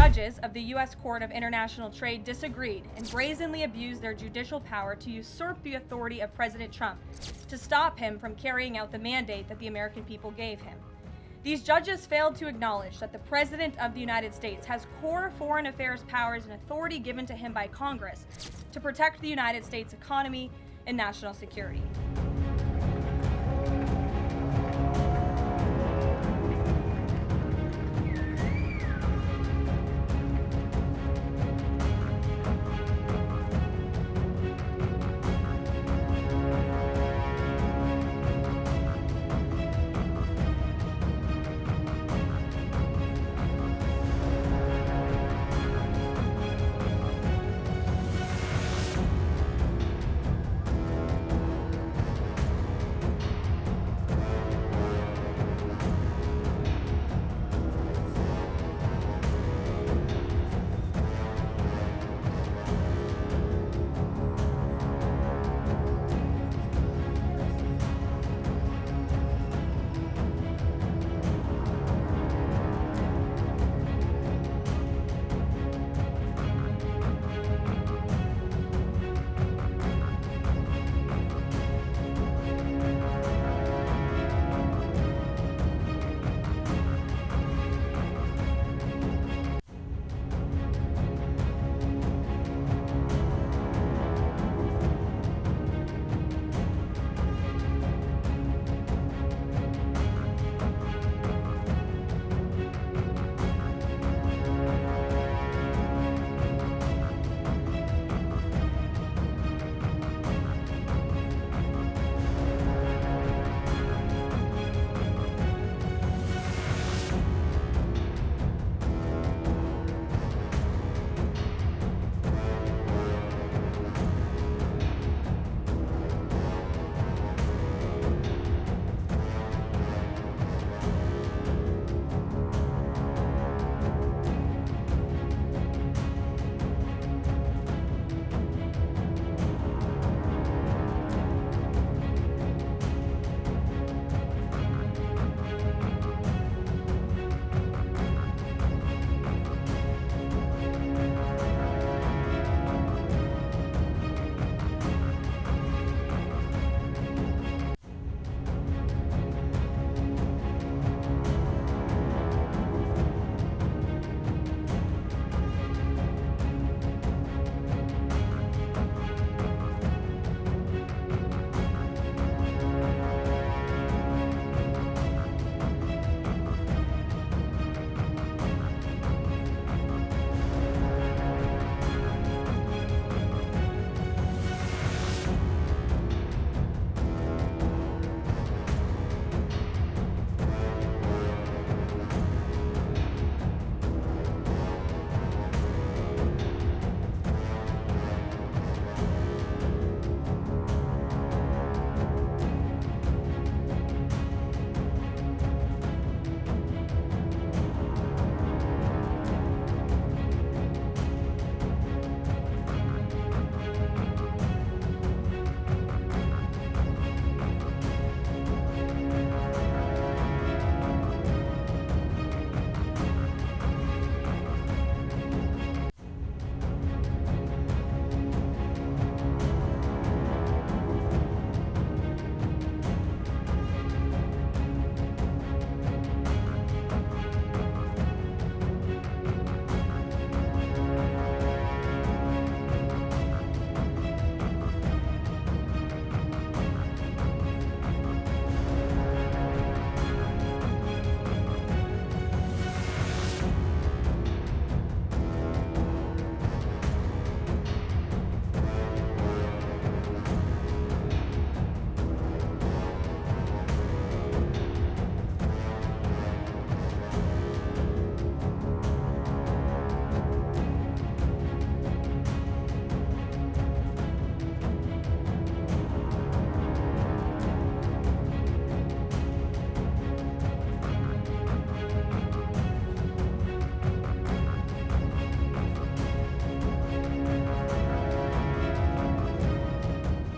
judges of the U.S. Court of International Trade disagreed and brazenly abused their judicial power to usurp the authority of President Trump to stop him from carrying out the mandate that the American people gave him. These judges failed to acknowledge that the President of the United States has core foreign affairs powers and authority given to him by Congress to protect the United States economy and national security.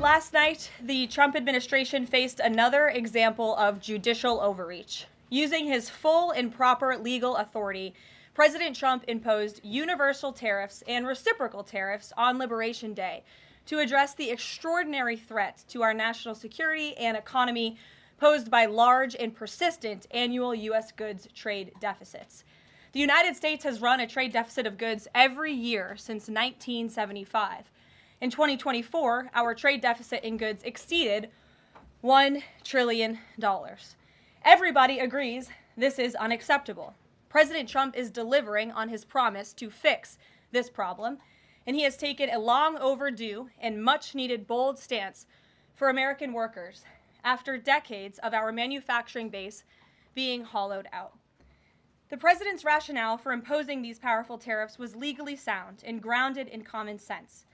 Last night, the Trump administration faced another example of judicial overreach, using his full and proper legal authority President Trump imposed universal tariffs and reciprocal tariffs on Liberation Day to address the extraordinary threat to our national security and economy posed by large and persistent annual U.S. goods trade deficits. The United States has run a trade deficit of goods every year since 1975. In 2024, our trade deficit in goods exceeded $1 trillion. Everybody agrees this is unacceptable. President Trump is delivering on his promise to fix this problem, and he has taken a long overdue and much needed bold stance for American workers after decades of our manufacturing base being hollowed out. The president's rationale for imposing these powerful tariffs was legally sound and grounded in common sense.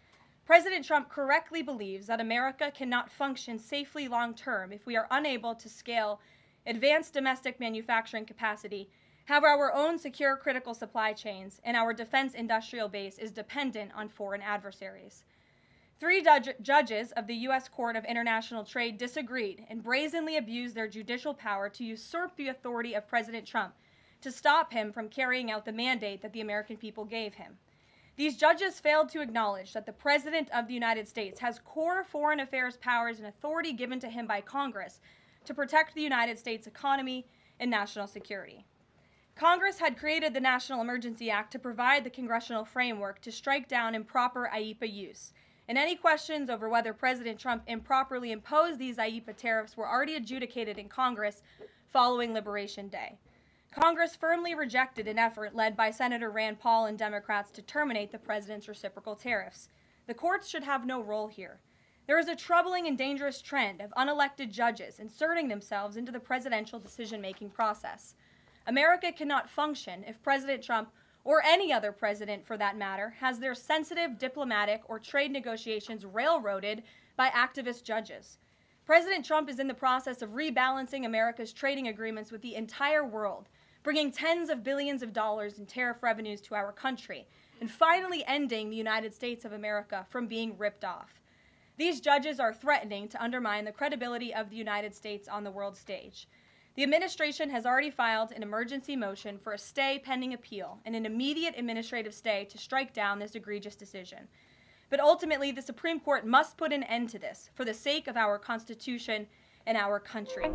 President Trump correctly believes that America cannot function safely long-term if we are unable to scale advanced domestic manufacturing capacity, have our own secure critical supply chains, and our defense industrial base is dependent on foreign adversaries. 3 judges of the U.S. Court of International Trade disagreed and brazenly abused their judicial power to usurp the authority of President Trump to stop him from carrying out the mandate that the American people gave him. These judges failed to acknowledge that the President of the United States has core foreign affairs powers and authority given to him by Congress to protect the United States economy and national security. Congress had created the National Emergency Act to provide the congressional framework to strike down improper IEEPA use, and any questions over whether President Trump improperly imposed these IEEPA tariffs were already adjudicated in Congress following Liberation Day. Congress firmly rejected an effort led by Senator Rand Paul and Democrats to terminate the president's reciprocal tariffs. The courts should have no role here. There is a troubling and dangerous trend of unelected judges inserting themselves into the presidential decision-making process. America cannot function if President Trump, or any other president for that matter, has their sensitive diplomatic or trade negotiations railroaded by activist judges. President Trump is in the process of rebalancing America's trading agreements with the entire world, bringing tens of billions of dollars in tariff revenues to our country, and finally ending the United States of America from being ripped off. These judges are threatening to undermine the credibility of the United States on the world stage. The administration has already filed an emergency motion for a stay pending appeal and an immediate administrative stay to strike down this egregious decision. But ultimately, the Supreme Court must put an end to this for the sake of our Constitution and our country.